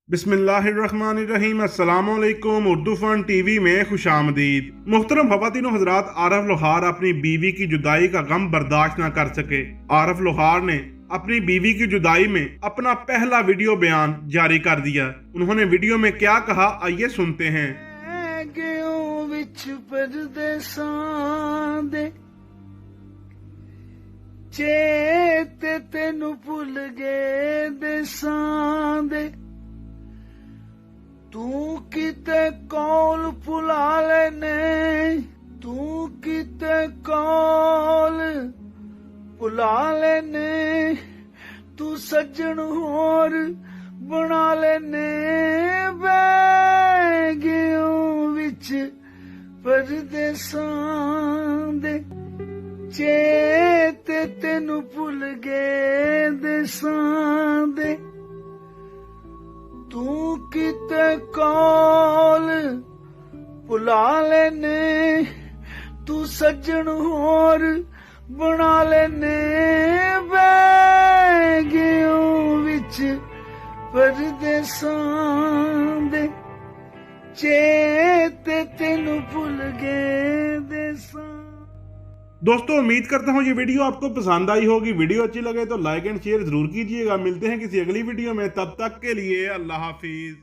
बिस्मिल्लाहिर्रहमानिर्रहीम। अस्सलामुअलैकुम। Urdu fun TV में खुशामदीद। मुहतरम ख़वातीन हज़रात, आरफ लोहार अपनी बीवी की जुदाई का गम बर्दाश्त न कर सके। आरफ लोहार ने अपनी बीवी की जुदाई में अपना पहला वीडियो बयान जारी कर दिया। उन्होंने वीडियो में क्या कहा, आइए सुनते हैं। चेत तेनू भुल गए देसां दे, तू किते कौल भुला लेने, तू किते कौल भुला लेने, तू सज्जन होर बना लेने। बैगियों विच परदेसां दे, चेत तेनू भुल गए देसां दे, तू किते कौल भुला लेने, तू सज्जन होर बना लेने। बैगियों विच परदेसां दे, चेत तेनू भुल गए देसां। दोस्तों, उम्मीद करता हूँ ये वीडियो आपको पसंद आई होगी। वीडियो अच्छी लगे तो लाइक एंड शेयर जरूर कीजिएगा। मिलते हैं किसी अगली वीडियो में, तब तक के लिए अल्लाह हाफिज।